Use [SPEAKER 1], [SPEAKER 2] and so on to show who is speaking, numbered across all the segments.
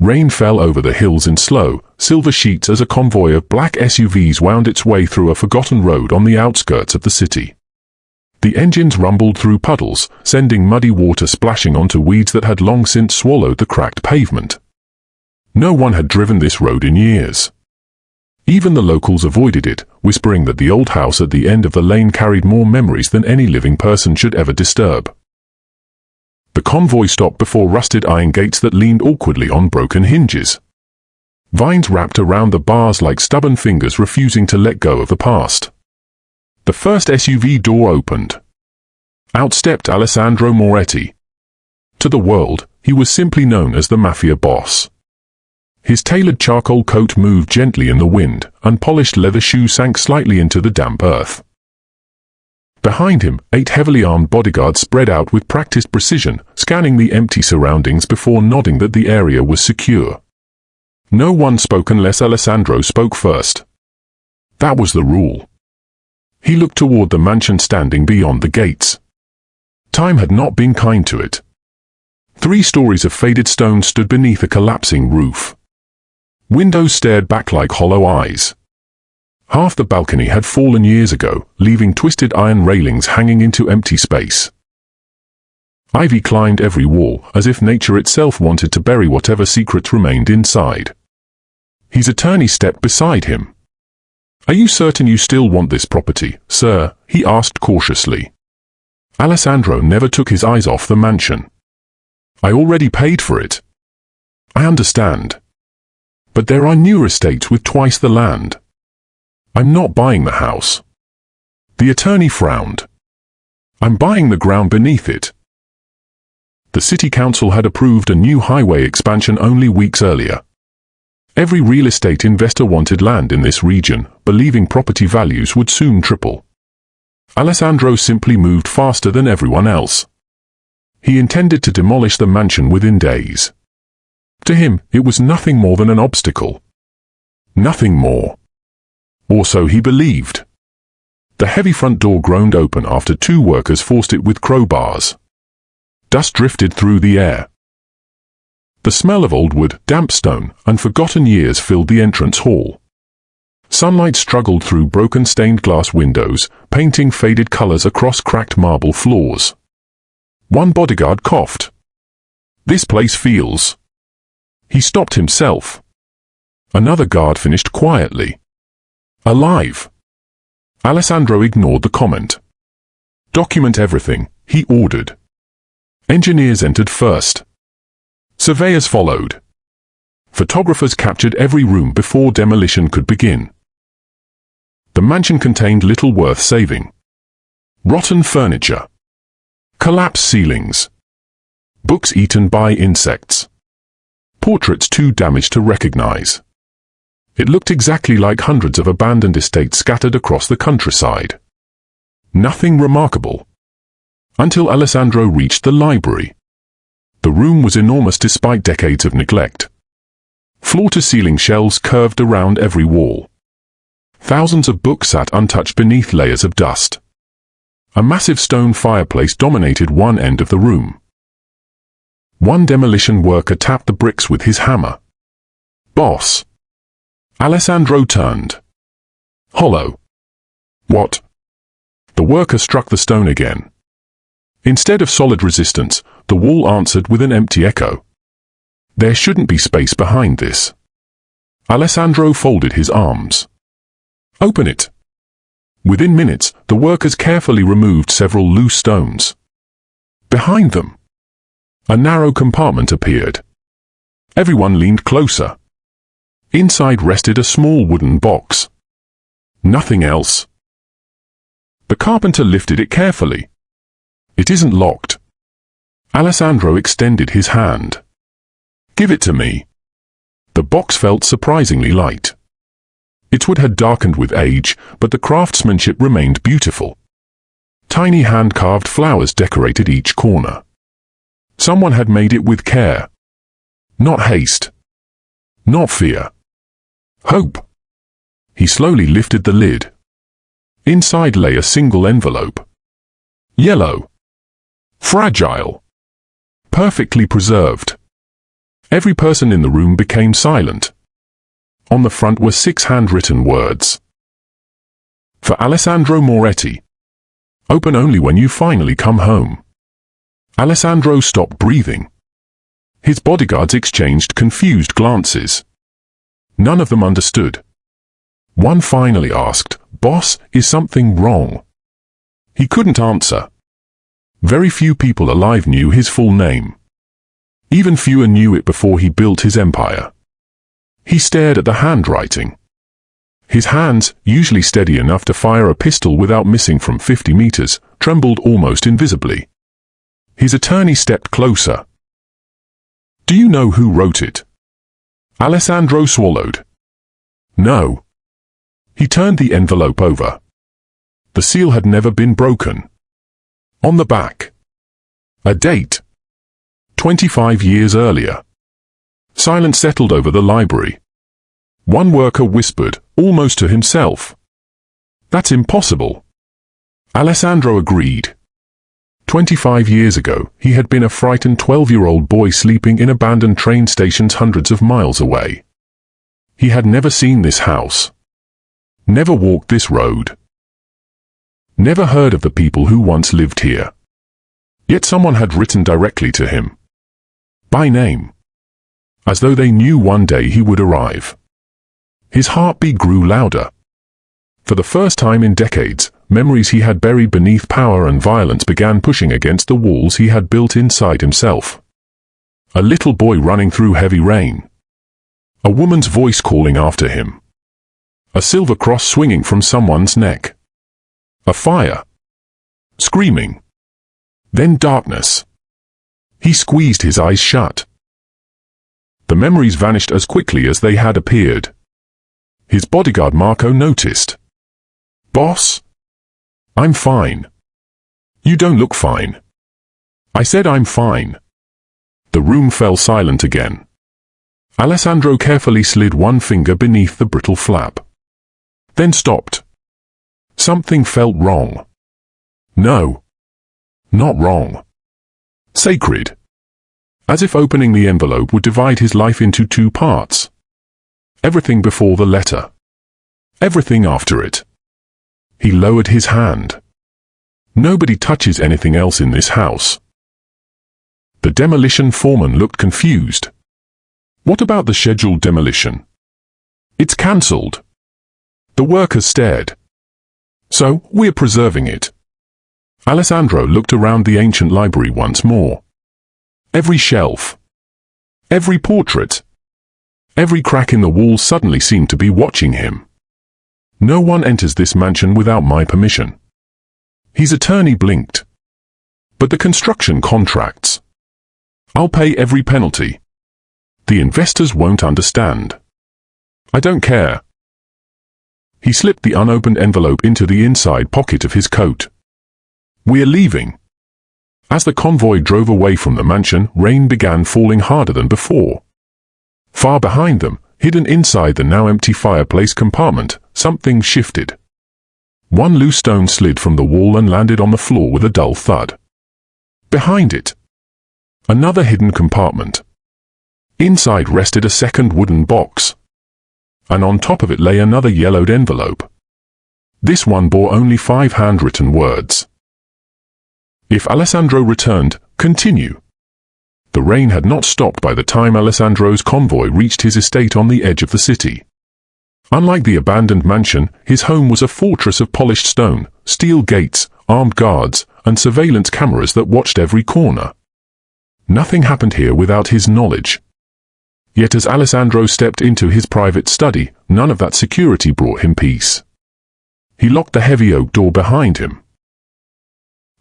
[SPEAKER 1] Rain fell over the hills in slow, silver sheets as a convoy of black SUVs wound its way through a forgotten road on the outskirts of the city. The engines rumbled through puddles, sending muddy water splashing onto weeds that had long since swallowed the cracked pavement. No one had driven this road in years. Even the locals avoided it, whispering that the old house at the end of the lane carried more memories than any living person should ever disturb. The convoy stopped before rusted iron gates that leaned awkwardly on broken hinges. Vines wrapped around the bars like stubborn fingers refusing to let go of the past. The first SUV door opened. Out stepped Alessandro Moretti. To the world, he was simply known as the Mafia Boss. His tailored charcoal coat moved gently in the wind, unpolished leather shoes sank slightly into the damp earth. Behind him, 8 heavily armed bodyguards spread out with practiced precision, scanning the empty surroundings before nodding that the area was secure. No one spoke unless Alessandro spoke first. That was the rule. He looked toward the mansion standing beyond the gates. Time had not been kind to it. 3 stories of faded stone stood beneath a collapsing roof. Windows stared back like hollow eyes. Half the balcony had fallen years ago, leaving twisted iron railings hanging into empty space. Ivy climbed every wall, as if nature itself wanted to bury whatever secrets remained inside. His attorney stepped beside him. "Are you certain you still want this property, sir?" he asked cautiously. Alessandro never took his eyes off the mansion. "I already paid for it." "I understand. But there are newer estates with twice the land." "I'm not buying the house." The attorney frowned. "I'm buying the ground beneath it." The city council had approved a new highway expansion only weeks earlier. Every real estate investor wanted land in this region, believing property values would soon triple. Alessandro simply moved faster than everyone else. He intended to demolish the mansion within days. To him, it was nothing more than an obstacle. Nothing more. Or so he believed. The heavy front door groaned open after 2 workers forced it with crowbars. Dust drifted through the air. The smell of old wood, damp stone, and forgotten years filled the entrance hall. Sunlight struggled through broken stained glass windows, painting faded colors across cracked marble floors. One bodyguard coughed. "This place feels..." He stopped himself. Another guard finished quietly. "Alive." Alessandro ignored the comment. "Document everything," he ordered. Engineers entered first. Surveyors followed. Photographers captured every room before demolition could begin. The mansion contained little worth saving. Rotten furniture. Collapsed ceilings. Books eaten by insects. Portraits too damaged to recognize. It looked exactly like hundreds of abandoned estates scattered across the countryside. Nothing remarkable. Until Alessandro reached the library. The room was enormous despite decades of neglect. Floor-to-ceiling shelves curved around every wall. Thousands of books sat untouched beneath layers of dust. A massive stone fireplace dominated one end of the room. One demolition worker tapped the bricks with his hammer. "Boss." Alessandro turned. "Hollow." "What?" The worker struck the stone again. Instead of solid resistance, the wall answered with an empty echo. "There shouldn't be space behind this." Alessandro folded his arms. "Open it." Within minutes, the workers carefully removed several loose stones. Behind them, a narrow compartment appeared. Everyone leaned closer. Inside rested a small wooden box. Nothing else. The carpenter lifted it carefully. "It isn't locked." Alessandro extended his hand. "Give it to me." The box felt surprisingly light. Its wood had darkened with age, but the craftsmanship remained beautiful. Tiny hand-carved flowers decorated each corner. Someone had made it with care. Not haste. Not fear. Hope. He slowly lifted the lid. Inside lay a single envelope. Yellow. Fragile. Perfectly preserved. Every person in the room became silent. On the front were 6 handwritten words. For Alessandro Moretti. Open only when you finally come home. Alessandro stopped breathing. His bodyguards exchanged confused glances. None of them understood. One finally asked, "Boss, is something wrong?" He couldn't answer. Very few people alive knew his full name. Even fewer knew it before he built his empire. He stared at the handwriting. His hands, usually steady enough to fire a pistol without missing from 50 meters, trembled almost invisibly. His attorney stepped closer. "Do you know who wrote it?" Alessandro swallowed. "No." He turned the envelope over. The seal had never been broken. On the back, a date. 25 years earlier. Silence settled over the library. One worker whispered, almost to himself, "That's impossible." Alessandro agreed. 25 years ago, he had been a frightened 12-year-old boy sleeping in abandoned train stations hundreds of miles away. He had never seen this house. Never walked this road. Never heard of the people who once lived here. Yet someone had written directly to him. By name. As though they knew one day he would arrive. His heartbeat grew louder. For the first time in decades, memories he had buried beneath power and violence began pushing against the walls he had built inside himself. A little boy running through heavy rain. A woman's voice calling after him. A silver cross swinging from someone's neck. A fire. Screaming. Then darkness. He squeezed his eyes shut. The memories vanished as quickly as they had appeared. His bodyguard Marco noticed. "Boss? I'm fine." "You don't look fine." "I said I'm fine." The room fell silent again. Alessandro carefully slid one finger beneath the brittle flap. Then stopped. Something felt wrong. No. Not wrong. Sacred. As if opening the envelope would divide his life into 2 parts. Everything before the letter. Everything after it. He lowered his hand. Nobody touches anything else in this house. The demolition foreman looked confused. "What about the scheduled demolition?" "It's cancelled." The workers stared. "So, we're preserving it." Alessandro looked around the ancient library once more. Every shelf. Every portrait. Every crack in the wall suddenly seemed to be watching him. "No one enters this mansion without my permission." His attorney blinked. "But the construction contracts. I'll pay every penalty. The investors won't understand." "I don't care." He slipped the unopened envelope into the inside pocket of his coat. "We're leaving." As the convoy drove away from the mansion, rain began falling harder than before. Far behind them, hidden inside the now empty fireplace compartment, something shifted. One loose stone slid from the wall and landed on the floor with a dull thud. Behind it, another hidden compartment. Inside rested a second wooden box. And on top of it lay another yellowed envelope. This one bore only 5 handwritten words. If Alessandro returned, continue. The rain had not stopped by the time Alessandro's convoy reached his estate on the edge of the city. Unlike the abandoned mansion, his home was a fortress of polished stone, steel gates, armed guards, and surveillance cameras that watched every corner. Nothing happened here without his knowledge. Yet as Alessandro stepped into his private study, none of that security brought him peace. He locked the heavy oak door behind him.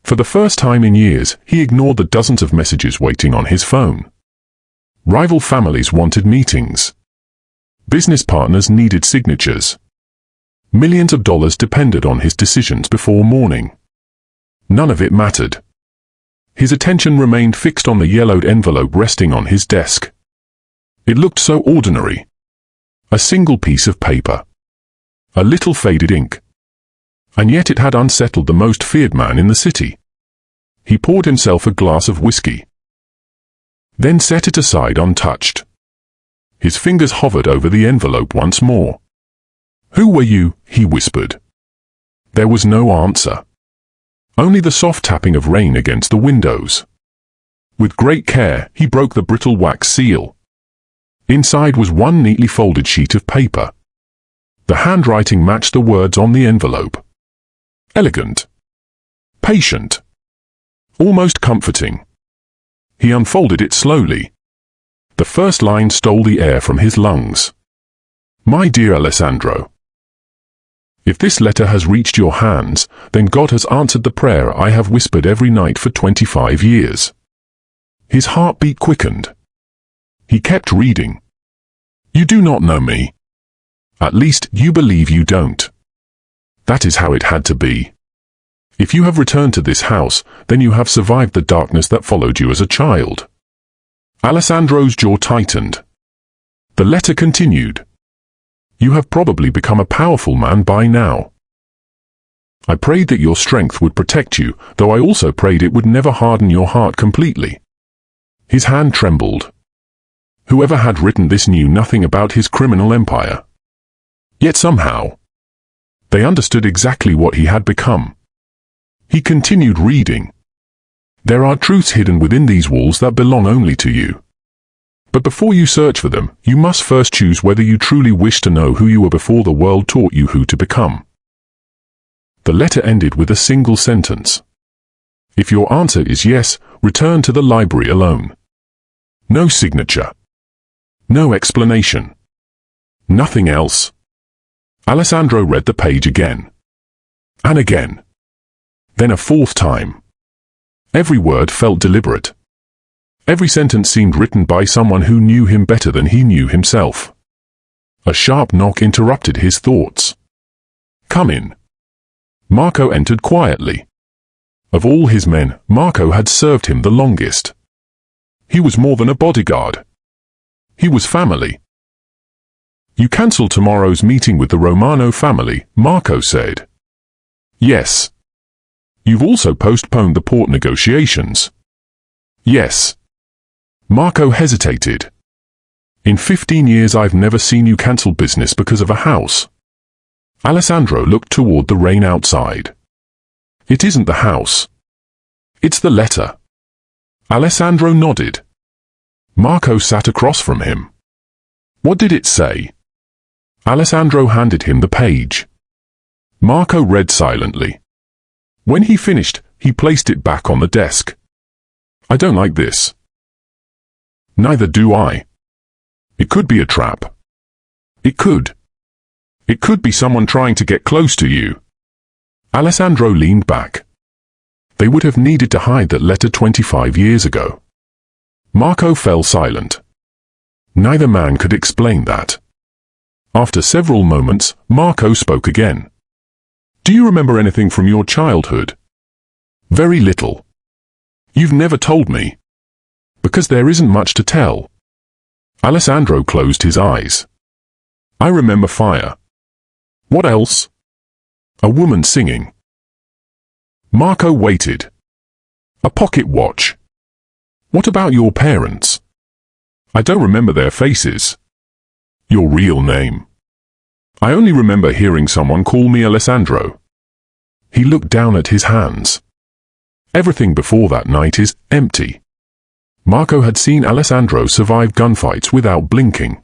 [SPEAKER 1] For the first time in years, he ignored the dozens of messages waiting on his phone. Rival families wanted meetings. Business partners needed signatures. Millions of dollars depended on his decisions before morning. None of it mattered. His attention remained fixed on the yellowed envelope resting on his desk. It looked so ordinary. A single piece of paper. A little faded ink. And yet it had unsettled the most feared man in the city. He poured himself a glass of whiskey. then set it aside untouched. His fingers hovered over the envelope once more. "Who were you?" he whispered. There was no answer. Only the soft tapping of rain against the windows. With great care, he broke the brittle wax seal. Inside was one neatly folded sheet of paper. The handwriting matched the words on the envelope. Elegant. Patient. Almost comforting. He unfolded it slowly. The first line stole the air from his lungs. "My dear Alessandro, if this letter has reached your hands, then God has answered the prayer I have whispered every night for 25 years. His heartbeat quickened. He kept reading. "You do not know me. At least, you believe you don't. That is how it had to be. If you have returned to this house, then you have survived the darkness that followed you as a child." Alessandro's jaw tightened. The letter continued. "You have probably become a powerful man by now. I prayed that your strength would protect you, though I also prayed it would never harden your heart completely." His hand trembled. Whoever had written this knew nothing about his criminal empire. Yet somehow, they understood exactly what he had become. He continued reading. "There are truths hidden within these walls that belong only to you. But before you search for them, you must first choose whether you truly wish to know who you were before the world taught you who to become." The letter ended with a single sentence. "If your answer is yes, return to the library alone." No signature. No explanation. Nothing else. Alessandro read the page again. And again. Then a fourth time. Every word felt deliberate. Every sentence seemed written by someone who knew him better than he knew himself. A sharp knock interrupted his thoughts. "Come in." Marco entered quietly. Of all his men, Marco had served him the longest. He was more than a bodyguard. He was family. "You cancel tomorrow's meeting with the Romano family," Marco said. "Yes." "You've also postponed the port negotiations." "Yes." Marco hesitated. "In 15 years I've never seen you cancel business because of a house." Alessandro looked toward the rain outside. "It isn't the house. It's the letter." Alessandro nodded. Marco sat across from him. "What did it say?" Alessandro handed him the page. Marco read silently. When he finished, he placed it back on the desk. "I don't like this." "Neither do I. It could be a trap. It could. It could be someone trying to get close to you." Alessandro leaned back. They would have needed to hide that letter 25 years ago. Marco fell silent. Neither man could explain that. After several moments, Marco spoke again. "Do you remember anything from your childhood?" "Very little." "You've never told me." "Because there isn't much to tell." Alessandro closed his eyes. "I remember fire." "What else?" "A woman singing." Marco waited. "A pocket watch." "What about your parents?" "I don't remember their faces." "Your real name?" "I only remember hearing someone call me Alessandro." He looked down at his hands. Everything before that night is empty. Marco had seen Alessandro survive gunfights without blinking.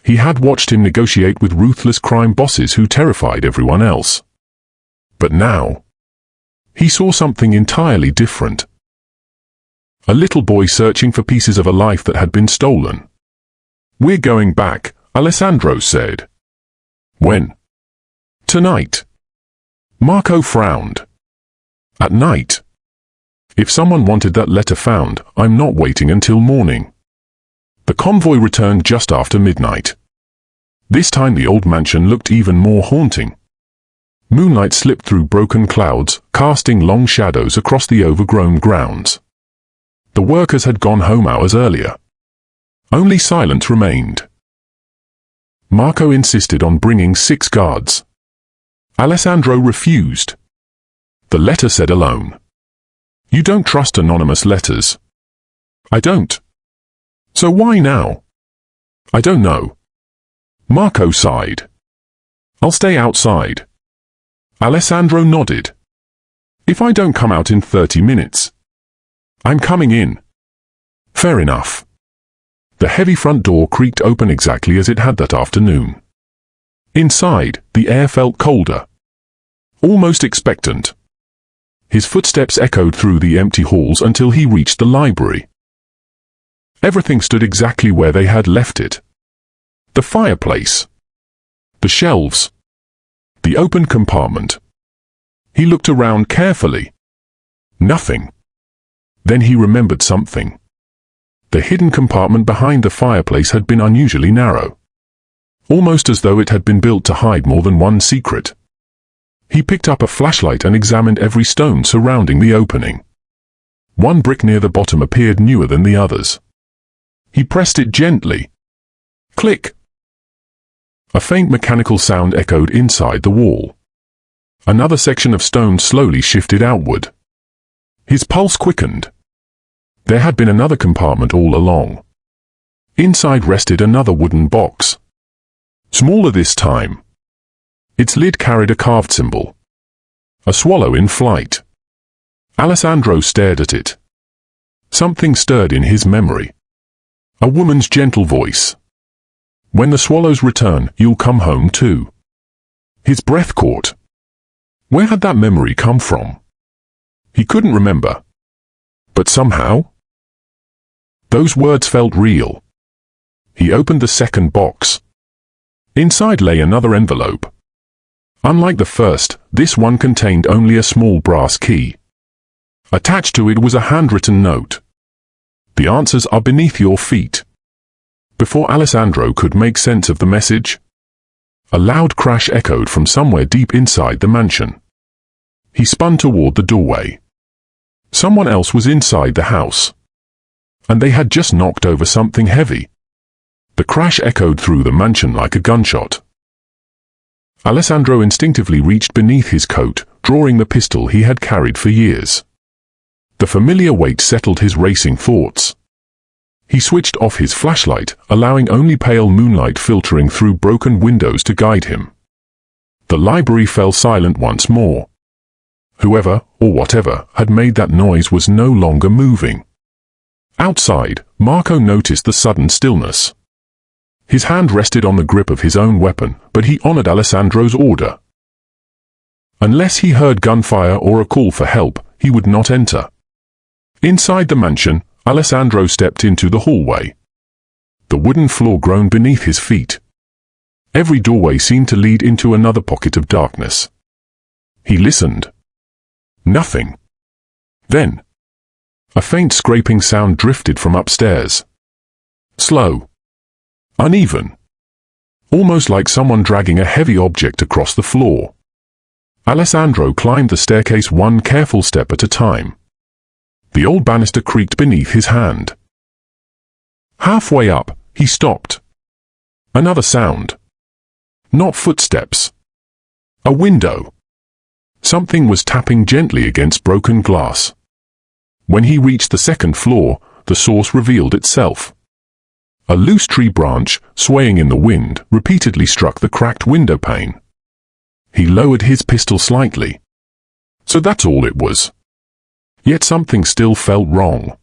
[SPEAKER 1] He had watched him negotiate with ruthless crime bosses who terrified everyone else. But now, he saw something entirely different. A little boy searching for pieces of a life that had been stolen. "We're going back," Alessandro said. "When?" "Tonight." Marco frowned. "At night? If someone wanted that letter found, I'm not waiting until morning." The convoy returned just after midnight. This time the old mansion looked even more haunting. Moonlight slipped through broken clouds, casting long shadows across the overgrown grounds. The workers had gone home hours earlier. Only silence remained. Marco insisted on bringing 6 guards. Alessandro refused. The letter said alone. "You don't trust anonymous letters." "I don't." So why now? I don't know. Marco sighed. I'll stay outside. Alessandro nodded. If I don't come out in 30 minutes, I'm coming in. Fair enough. The heavy front door creaked open exactly as it had that afternoon. Inside, the air felt colder, almost expectant. His footsteps echoed through the empty halls until he reached the library. Everything stood exactly where they had left it. The fireplace, the shelves, the open compartment. He looked around carefully. Nothing. Then he remembered something. The hidden compartment behind the fireplace had been unusually narrow, almost as though it had been built to hide more than one secret. He picked up a flashlight and examined every stone surrounding the opening. One brick near the bottom appeared newer than the others. He pressed it gently. Click! A faint mechanical sound echoed inside the wall. Another section of stone slowly shifted outward. His pulse quickened. There had been another compartment all along. Inside rested another wooden box. Smaller this time. Its lid carried a carved symbol. A swallow in flight. Alessandro stared at it. Something stirred in his memory. A woman's gentle voice. When the swallows return, you'll come home too. His breath caught. Where had that memory come from? He couldn't remember. But somehow, those words felt real. He opened the second box. Inside lay another envelope. Unlike the first, this one contained only a small brass key. Attached to it was a handwritten note. The answers are beneath your feet. Before Alessandro could make sense of the message, a loud crash echoed from somewhere deep inside the mansion. He spun toward the doorway. Someone else was inside the house. And they had just knocked over something heavy. The crash echoed through the mansion like a gunshot. Alessandro instinctively reached beneath his coat, drawing the pistol he had carried for years. The familiar weight settled his racing thoughts. He switched off his flashlight, allowing only pale moonlight filtering through broken windows to guide him. The library fell silent once more. Whoever, or whatever, had made that noise was no longer moving. Outside, Marco noticed the sudden stillness. His hand rested on the grip of his own weapon, but he honored Alessandro's order. Unless he heard gunfire or a call for help, he would not enter. Inside the mansion, Alessandro stepped into the hallway. The wooden floor groaned beneath his feet. Every doorway seemed to lead into another pocket of darkness. He listened. Nothing. Then, a faint scraping sound drifted from upstairs. Slow. Uneven. Almost like someone dragging a heavy object across the floor. Alessandro climbed the staircase one careful step at a time. The old banister creaked beneath his hand. Halfway up, he stopped. Another sound. Not footsteps. A window. Something was tapping gently against broken glass. When he reached the second floor, the source revealed itself. A loose tree branch, swaying in the wind, repeatedly struck the cracked window pane. He lowered his pistol slightly. So that's all it was. Yet something still felt wrong.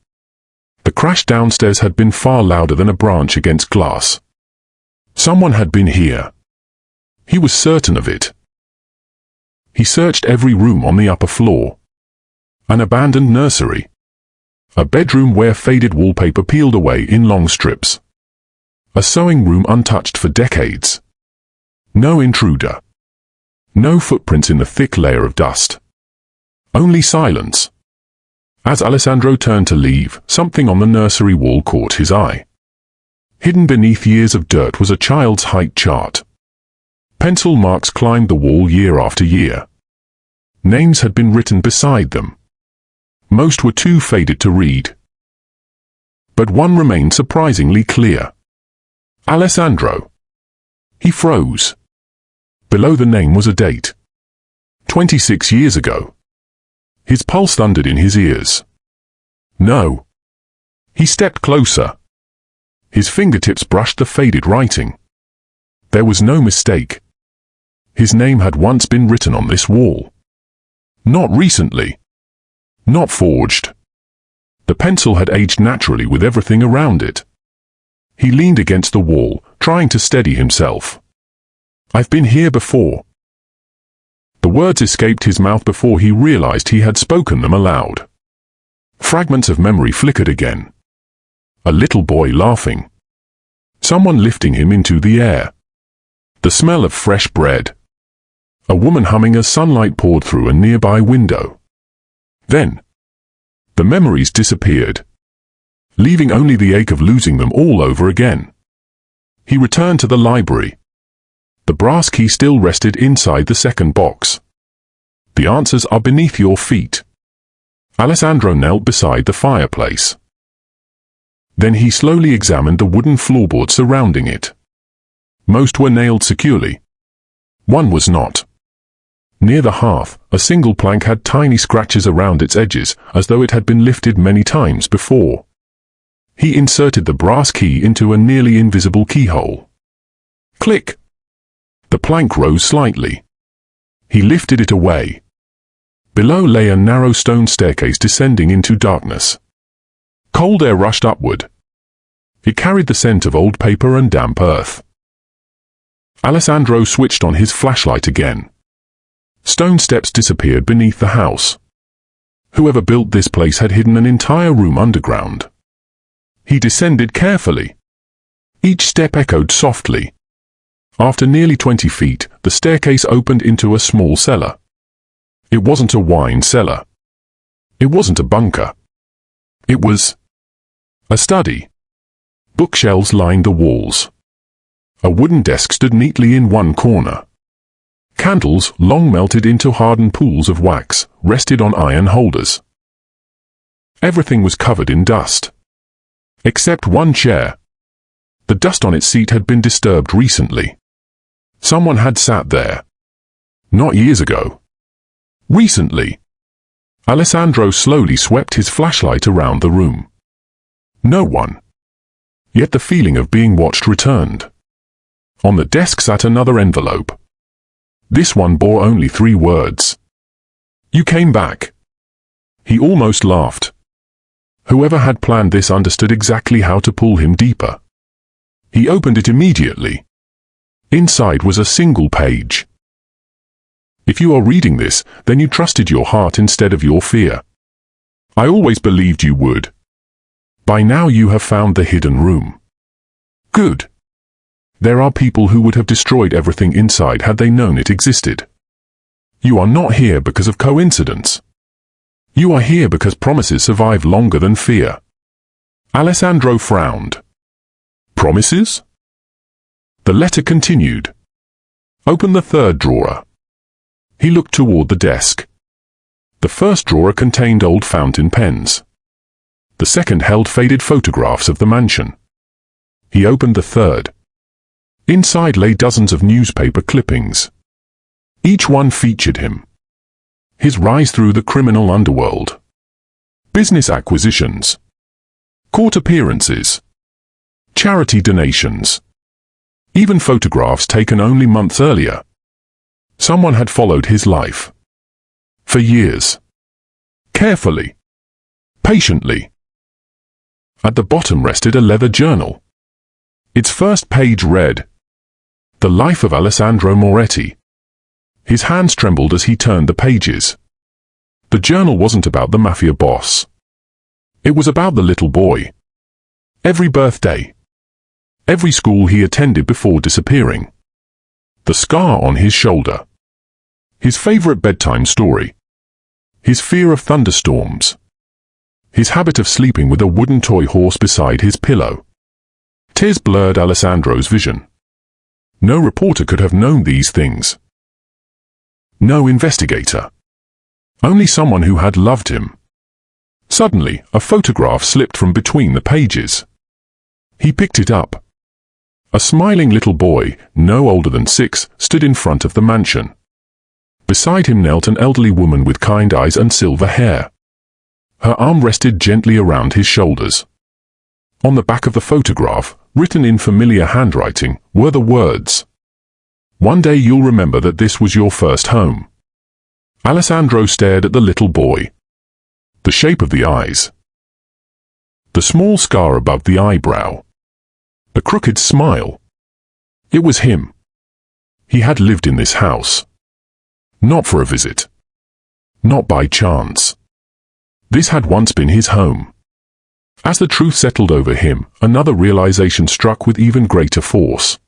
[SPEAKER 1] The crash downstairs had been far louder than a branch against glass. Someone had been here. He was certain of it. He searched every room on the upper floor. An abandoned nursery. A bedroom where faded wallpaper peeled away in long strips. A sewing room untouched for decades. No intruder. No footprints in the thick layer of dust. Only silence. As Alessandro turned to leave, something on the nursery wall caught his eye. Hidden beneath years of dirt was a child's height chart. Pencil marks climbed the wall year after year. Names had been written beside them. Most were too faded to read. But one remained surprisingly clear. Alessandro. He froze. Below the name was a date. 26 years ago. His pulse thundered in his ears. No. He stepped closer. His fingertips brushed the faded writing. There was no mistake. His name had once been written on this wall. Not recently. Not forged. The pencil had aged naturally with everything around it. He leaned against the wall, trying to steady himself. "I've been here before." The words escaped his mouth before he realized he had spoken them aloud. Fragments of memory flickered again. A little boy laughing. Someone lifting him into the air. The smell of fresh bread. A woman humming as sunlight poured through a nearby window. Then, the memories disappeared, leaving only the ache of losing them all over again. He returned to the library. The brass key still rested inside the second box. "The answers are beneath your feet." Alessandro knelt beside the fireplace. Then he slowly examined the wooden floorboard surrounding it. Most were nailed securely. One was not. Near the hearth, a single plank had tiny scratches around its edges, as though it had been lifted many times before. He inserted the brass key into a nearly invisible keyhole. Click! The plank rose slightly. He lifted it away. Below lay a narrow stone staircase descending into darkness. Cold air rushed upward. It carried the scent of old paper and damp earth. Alessandro switched on his flashlight again. Stone steps disappeared beneath the house. Whoever built this place had hidden an entire room underground. He descended carefully. Each step echoed softly. After nearly 20 feet, the staircase opened into a small cellar. It wasn't a wine cellar. It wasn't a bunker. It was a study. Bookshelves lined the walls. A wooden desk stood neatly in one corner. Candles, long melted into hardened pools of wax, rested on iron holders. Everything was covered in dust. Except one chair. The dust on its seat had been disturbed recently. Someone had sat there. Not years ago. Recently. Alessandro slowly swept his flashlight around the room. No one. Yet the feeling of being watched returned. On the desk sat another envelope. This one bore only 3 words. "You came back." He almost laughed. Whoever had planned this understood exactly how to pull him deeper. He opened it immediately. Inside was a single page. "If you are reading this, then you trusted your heart instead of your fear. I always believed you would. By now you have found the hidden room. Good. There are people who would have destroyed everything inside had they known it existed. You are not here because of coincidence. You are here because promises survive longer than fear." Alessandro frowned. "Promises?" The letter continued. "Open the 3rd drawer." He looked toward the desk. The first drawer contained old fountain pens. The second held faded photographs of the mansion. He opened the third. Inside lay dozens of newspaper clippings. Each one featured him. His rise through the criminal underworld. Business acquisitions. Court appearances. Charity donations. Even photographs taken only months earlier. Someone had followed his life. For years. Carefully. Patiently. At the bottom rested a leather journal. Its first page read, "The Life of Alessandro Moretti." His hands trembled as he turned the pages. The journal wasn't about the Mafia Boss. It was about the little boy. Every birthday. Every school he attended before disappearing. The scar on his shoulder. His favorite bedtime story. His fear of thunderstorms. His habit of sleeping with a wooden toy horse beside his pillow. Tears blurred Alessandro's vision. No reporter could have known these things. No investigator. Only someone who had loved him. Suddenly, a photograph slipped from between the pages. He picked it up. A smiling little boy, no older than 6, stood in front of the mansion. Beside him knelt an elderly woman with kind eyes and silver hair. Her arm rested gently around his shoulders. On the back of the photograph, written in familiar handwriting, were the words, "One day you'll remember that this was your first home." Alessandro stared at the little boy. The shape of the eyes. The small scar above the eyebrow. A crooked smile. It was him. He had lived in this house. Not for a visit. Not by chance. This had once been his home. As the truth settled over him, another realization struck with even greater force.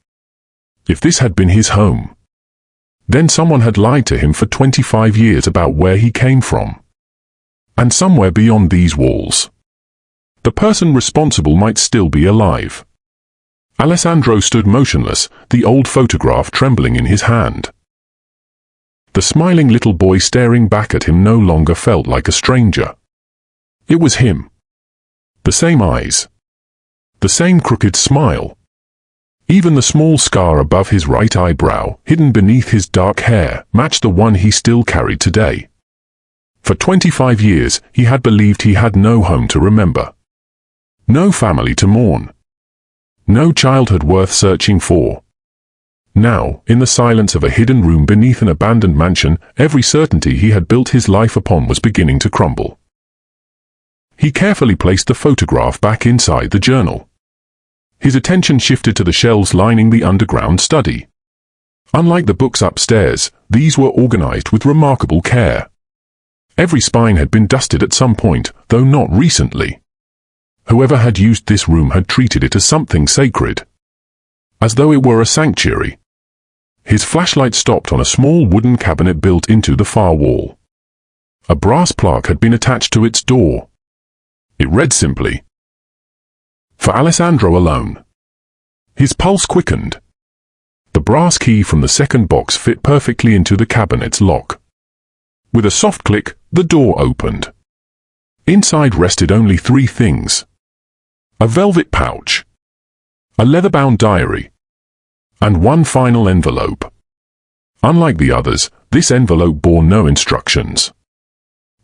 [SPEAKER 1] If this had been his home, then someone had lied to him for 25 years about where he came from. And somewhere beyond these walls, the person responsible might still be alive. Alessandro stood motionless, the old photograph trembling in his hand. The smiling little boy staring back at him no longer felt like a stranger. It was him. The same eyes. The same crooked smile. Even the small scar above his right eyebrow, hidden beneath his dark hair, matched the one he still carried today. For 25 years, he had believed he had no home to remember. No family to mourn. No childhood worth searching for. Now, in the silence of a hidden room beneath an abandoned mansion, every certainty he had built his life upon was beginning to crumble. He carefully placed the photograph back inside the journal. His attention shifted to the shelves lining the underground study. Unlike the books upstairs, these were organized with remarkable care. Every spine had been dusted at some point, though not recently. Whoever had used this room had treated it as something sacred, as though it were a sanctuary. His flashlight stopped on a small wooden cabinet built into the far wall. A brass plaque had been attached to its door. It read simply, "For Alessandro alone." His pulse quickened. The brass key from the second box fit perfectly into the cabinet's lock. With a soft click, the door opened. Inside rested only three things: a velvet pouch, a leather-bound diary, and one final envelope. Unlike the others, this envelope bore no instructions.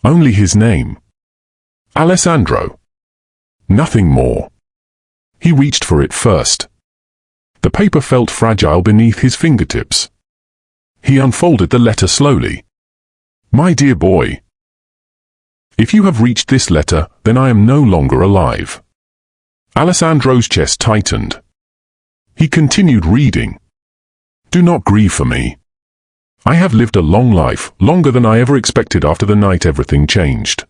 [SPEAKER 1] Only his name. Alessandro. Nothing more. He reached for it first. The paper felt fragile beneath his fingertips. He unfolded the letter slowly. "My dear boy, if you have reached this letter, then I am no longer alive." Alessandro's chest tightened. He continued reading. "Do not grieve for me. I have lived a long life, longer than I ever expected after the night everything changed.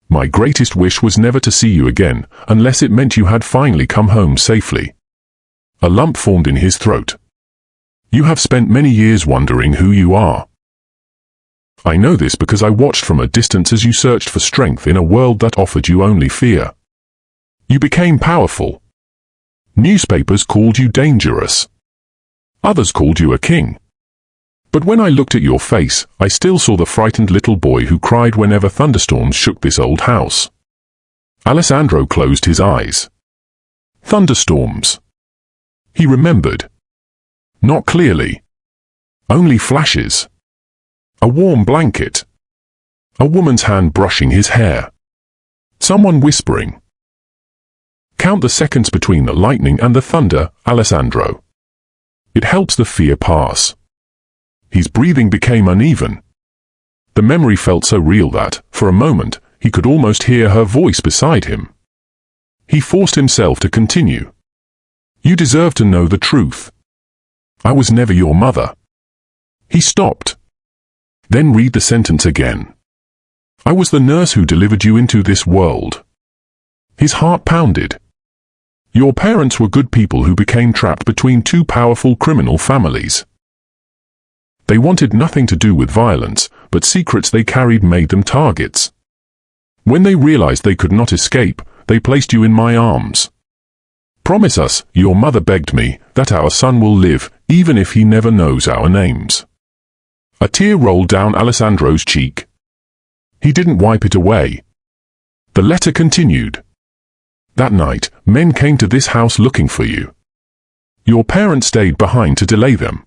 [SPEAKER 1] My greatest wish was never to see you again, unless it meant you had finally come home safely." A lump formed in his throat. "You have spent many years wondering who you are. I know this because I watched from a distance as you searched for strength in a world that offered you only fear. You became powerful. Newspapers called you dangerous. Others called you a king. But when I looked at your face, I still saw the frightened little boy who cried whenever thunderstorms shook this old house." Alessandro closed his eyes. Thunderstorms. He remembered. Not clearly. Only flashes. A warm blanket. A woman's hand brushing his hair. Someone whispering. "Count the seconds between the lightning and the thunder, Alessandro. It helps the fear pass." His breathing became uneven. The memory felt so real that, for a moment, he could almost hear her voice beside him. He forced himself to continue. "You deserve to know the truth. I was never your mother." He stopped. "Then read the sentence again. I was the nurse who delivered you into this world." His heart pounded. "Your parents were good people who became trapped between two powerful criminal families. They wanted nothing to do with violence, but secrets they carried made them targets. When they realized they could not escape, they placed you in my arms. Promise us, your mother begged me, that our son will live, even if he never knows our names." A tear rolled down Alessandro's cheek. He didn't wipe it away. The letter continued. "That night, men came to this house looking for you. Your parents stayed behind to delay them.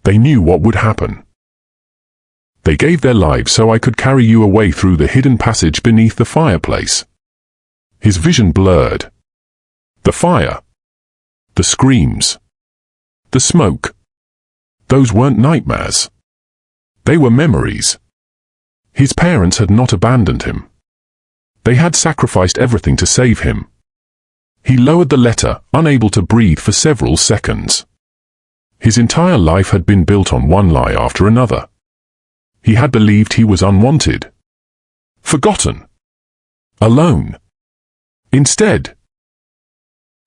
[SPEAKER 1] They knew what would happen. They gave their lives so I could carry you away through the hidden passage beneath the fireplace." His vision blurred. The fire. The screams. The smoke. Those weren't nightmares. They were memories. His parents had not abandoned him. They had sacrificed everything to save him. He lowered the letter, unable to breathe for several seconds. His entire life had been built on one lie after another. He had believed he was unwanted, forgotten, alone. Instead,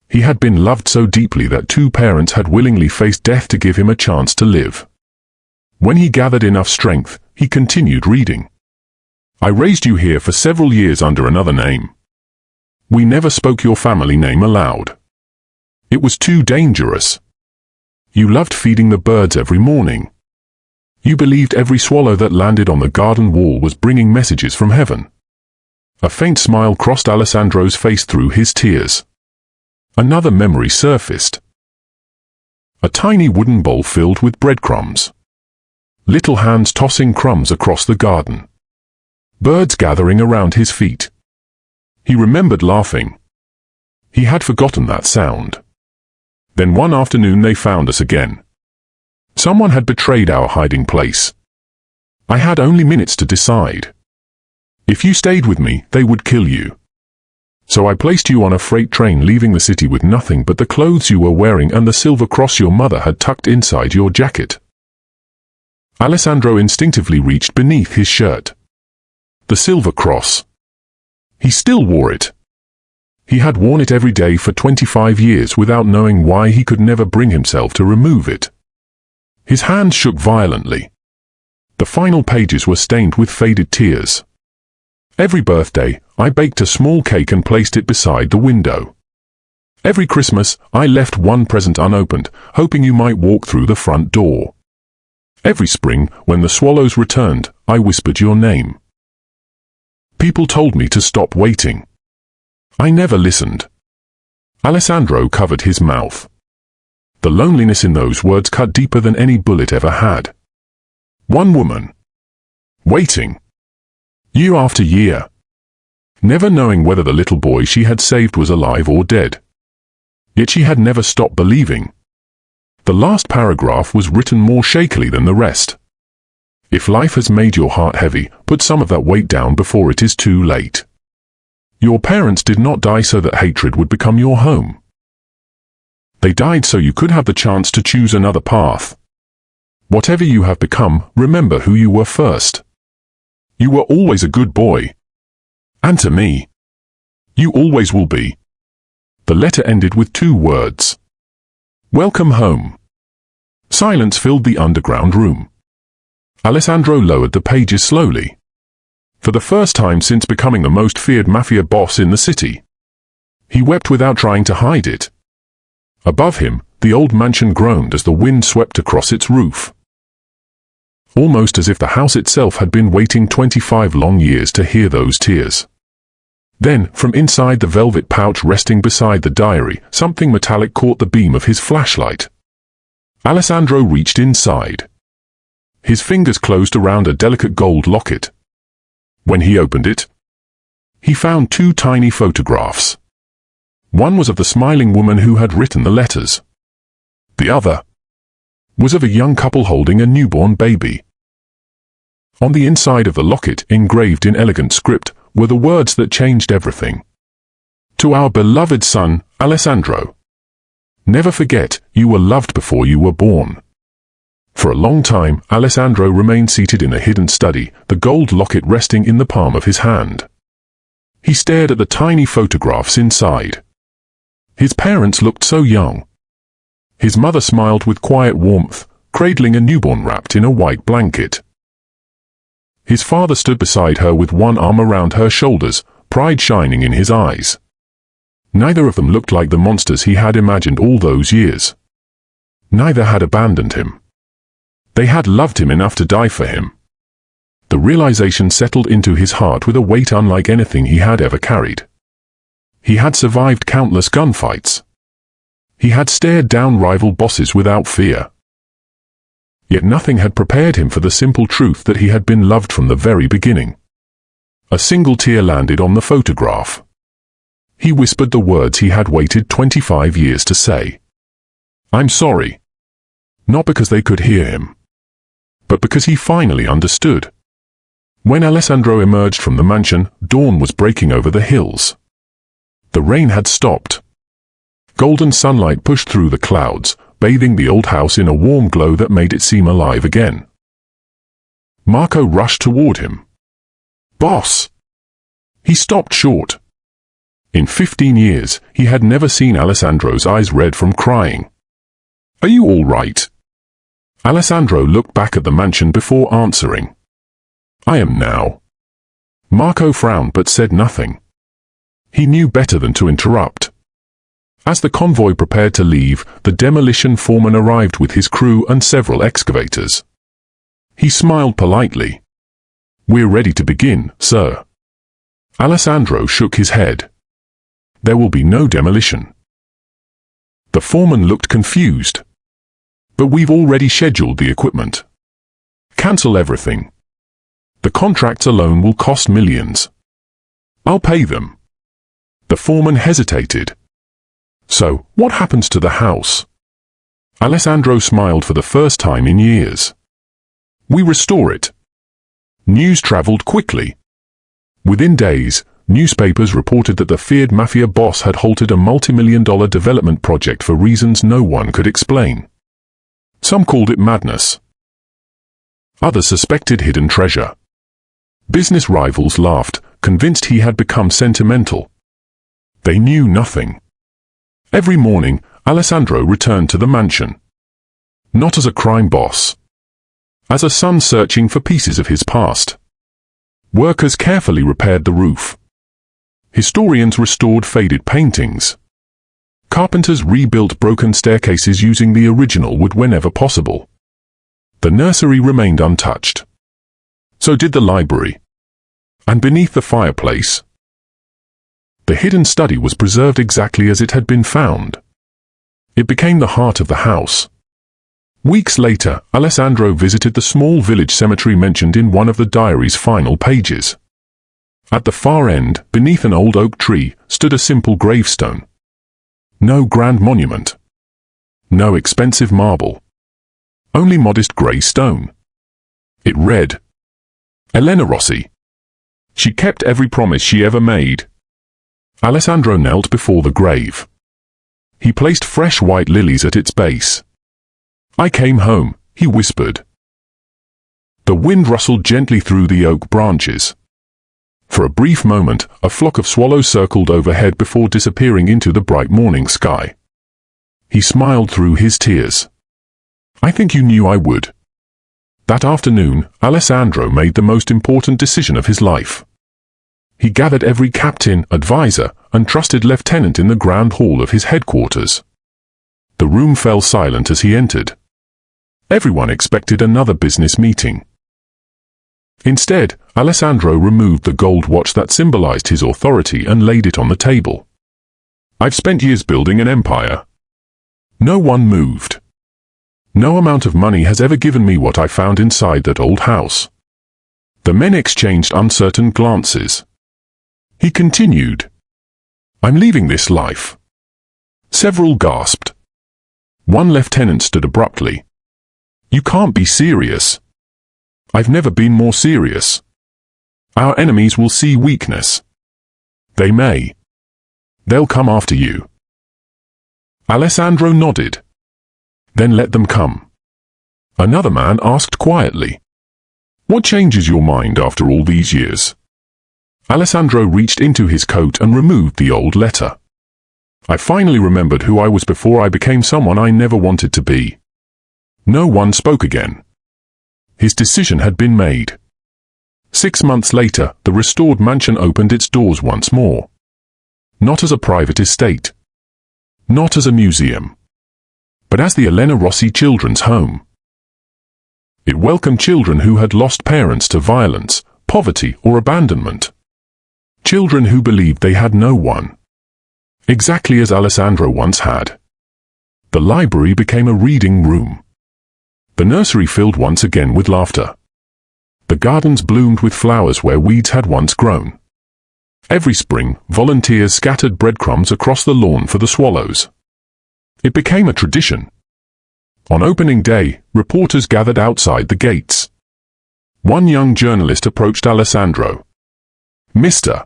[SPEAKER 1] he had been loved so deeply that two parents had willingly faced death to give him a chance to live. When he gathered enough strength, he continued reading. I raised you here for several years under another name. We never spoke your family name aloud. It was too dangerous. You loved feeding the birds every morning. You believed every swallow that landed on the garden wall was bringing messages from heaven. A faint smile crossed Alessandro's face through his tears. Another memory surfaced. A tiny wooden bowl filled with breadcrumbs. Little hands tossing crumbs across the garden. Birds gathering around his feet. He remembered laughing. He had forgotten that sound. Then one afternoon they found us again. Someone had betrayed our hiding place. I had only minutes to decide. If you stayed with me, they would kill you. So I placed you on a freight train leaving the city with nothing but the clothes you were wearing and the silver cross your mother had tucked inside your jacket. Alessandro instinctively reached beneath his shirt. The silver cross. He still wore it. He had worn it every day for 25 years without knowing why he could never bring himself to remove it. His hands shook violently. The final pages were stained with faded tears. Every birthday, I baked a small cake and placed it beside the window. Every Christmas, I left one present unopened, hoping you might walk through the front door. Every spring, when the swallows returned, I whispered your name. People told me to stop waiting. I never listened. Alessandro covered his mouth. The loneliness in those words cut deeper than any bullet ever had. One woman. Waiting. Year after year. Never knowing whether the little boy she had saved was alive or dead. Yet she had never stopped believing. The last paragraph was written more shakily than the rest. If life has made your heart heavy, put some of that weight down before it is too late. Your parents did not die so that hatred would become your home. They died so you could have the chance to choose another path. Whatever you have become, remember who you were first. You were always a good boy. And to me, you always will be. The letter ended with two words. Welcome home. Silence filled the underground room. Alessandro lowered the pages slowly. For the first time since becoming the most feared mafia boss in the city. He wept without trying to hide it. Above him, the old mansion groaned as the wind swept across its roof. Almost as if the house itself had been waiting 25 long years to hear those tears. Then, from inside the velvet pouch resting beside the diary, something metallic caught the beam of his flashlight. Alessandro reached inside. His fingers closed around a delicate gold locket. When he opened it, he found two tiny photographs. One was of the smiling woman who had written the letters. The other was of a young couple holding a newborn baby. On the inside of the locket, engraved in elegant script, were the words that changed everything. To our beloved son, Alessandro. Never forget, you were loved before you were born. For a long time, Alessandro remained seated in a hidden study, the gold locket resting in the palm of his hand. He stared at the tiny photographs inside. His parents looked so young. His mother smiled with quiet warmth, cradling a newborn wrapped in a white blanket. His father stood beside her with one arm around her shoulders, pride shining in his eyes. Neither of them looked like the monsters he had imagined all those years. Neither had abandoned him. They had loved him enough to die for him. The realization settled into his heart with a weight unlike anything he had ever carried. He had survived countless gunfights. He had stared down rival bosses without fear. Yet nothing had prepared him for the simple truth that he had been loved from the very beginning. A single tear landed on the photograph. He whispered the words he had waited 25 years to say. "I'm sorry." Not because they could hear him, but because he finally understood. When Alessandro emerged from the mansion, dawn was breaking over the hills. The rain had stopped. Golden sunlight pushed through the clouds, bathing the old house in a warm glow that made it seem alive again. Marco rushed toward him. "Boss!" He stopped short. In 15 years, he had never seen Alessandro's eyes red from crying. "Are you all right?" Alessandro looked back at the mansion before answering. "I am now." Marco frowned but said nothing. He knew better than to interrupt. As the convoy prepared to leave, the demolition foreman arrived with his crew and several excavators. He smiled politely. "We're ready to begin, sir." Alessandro shook his head. "There will be no demolition." The foreman looked confused. "But we've already scheduled the equipment." "Cancel everything. The contracts alone will cost millions." "I'll pay them." The foreman hesitated. "So, what happens to the house?" Alessandro smiled for the first time in years. "We restore it." News traveled quickly. Within days, newspapers reported that the feared Mafia Boss had halted a multi-million-dollar development project for reasons no one could explain. Some called it madness. Others suspected hidden treasure. Business rivals laughed, convinced he had become sentimental. They knew nothing. Every morning, Alessandro returned to the mansion. Not as a crime boss. As a son searching for pieces of his past. Workers carefully repaired the roof. Historians restored faded paintings. Carpenters rebuilt broken staircases using the original wood whenever possible. The nursery remained untouched. So did the library. And beneath the fireplace, the hidden study was preserved exactly as it had been found. It became the heart of the house. Weeks later, Alessandro visited the small village cemetery mentioned in one of the diary's final pages. At the far end, beneath an old oak tree, stood a simple gravestone. No grand monument. No expensive marble. Only modest grey stone. It read, "Elena Rossi. She kept every promise she ever made." Alessandro knelt before the grave. He placed fresh white lilies at its base. "I came home," he whispered. The wind rustled gently through the oak branches. For a brief moment, a flock of swallows circled overhead before disappearing into the bright morning sky. He smiled through his tears. "I think you knew I would." That afternoon, Alessandro made the most important decision of his life. He gathered every captain, advisor, and trusted lieutenant in the grand hall of his headquarters. The room fell silent as he entered. Everyone expected another business meeting. Instead, Alessandro removed the gold watch that symbolized his authority and laid it on the table. "I've spent years building an empire." No one moved. "No amount of money has ever given me what I found inside that old house." The men exchanged uncertain glances. He continued, "I'm leaving this life." Several gasped. One lieutenant stood abruptly. "You can't be serious." "I've never been more serious. Our enemies will see weakness. They may. They'll come after you." Alessandro nodded. "Then let them come." Another man asked quietly, "What changes your mind after all these years?" Alessandro reached into his coat and removed the old letter. "I finally remembered who I was before I became someone I never wanted to be." No one spoke again. His decision had been made. 6 months later, the restored mansion opened its doors once more. Not as a private estate. Not as a museum. But as the Elena Rossi Children's Home. It welcomed children who had lost parents to violence, poverty, or abandonment. Children who believed they had no one. Exactly as Alessandro once had. The library became a reading room. The nursery filled once again with laughter. The gardens bloomed with flowers where weeds had once grown. Every spring, volunteers scattered breadcrumbs across the lawn for the swallows. It became a tradition, On opening day, reporters gathered outside the gates. One young journalist approached Alessandro. "Mr.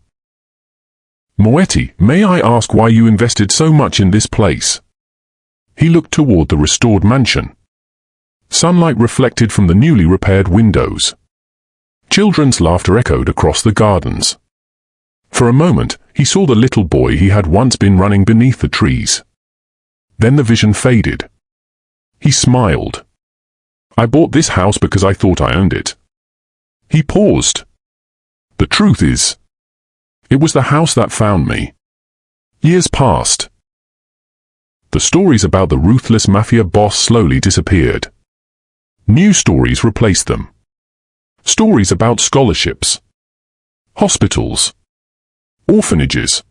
[SPEAKER 1] Moretti, may I ask why you invested so much in this place?" He looked toward the restored mansion. Sunlight reflected from the newly repaired windows. Children's laughter echoed across the gardens. For a moment, he saw the little boy he had once been running beneath the trees. Then the vision faded. He smiled. "I bought this house because I thought I owned it." He paused. "The truth is, it was the house that found me." Years passed. The stories about the ruthless mafia boss slowly disappeared. New stories replaced them. Stories about scholarships, hospitals, orphanages,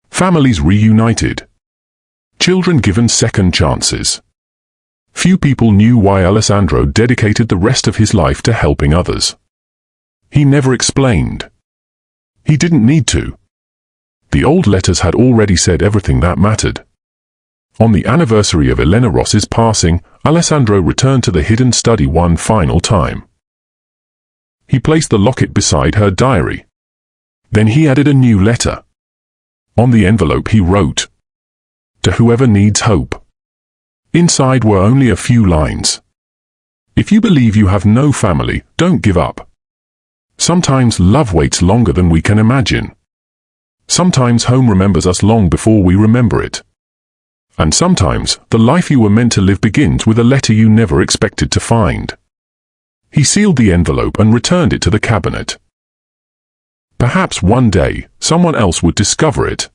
[SPEAKER 1] families reunited, children given second chances. Few people knew why Alessandro dedicated the rest of his life to helping others. He never explained. He didn't need to. The old letters had already said everything that mattered. On the anniversary of Elena Ross's passing, Alessandro returned to the hidden study one final time. He placed the locket beside her diary. Then he added a new letter. On the envelope he wrote, "To whoever needs hope." Inside were only a few lines. "If you believe you have no family, don't give up. Sometimes love waits longer than we can imagine. Sometimes home remembers us long before we remember it. And sometimes the life you were meant to live begins with a letter you never expected to find." He sealed the envelope and returned it to the cabinet. Perhaps one day, someone else would discover it.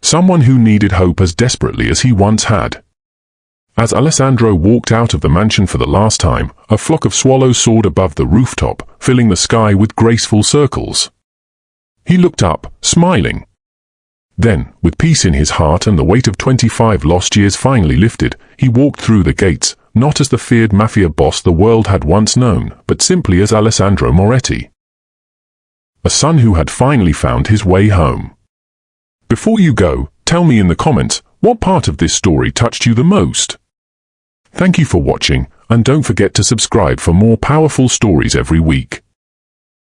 [SPEAKER 1] Someone who needed hope as desperately as he once had. As Alessandro walked out of the mansion for the last time, a flock of swallows soared above the rooftop, filling the sky with graceful circles. He looked up, smiling. Then, with peace in his heart and the weight of 25 lost years finally lifted, he walked through the gates, not as the feared mafia boss the world had once known, but simply as Alessandro Moretti. A son who had finally found his way home. Before you go, tell me in the comments, what part of this story touched you the most? Thank you for watching, and don't forget to subscribe for more powerful stories every week.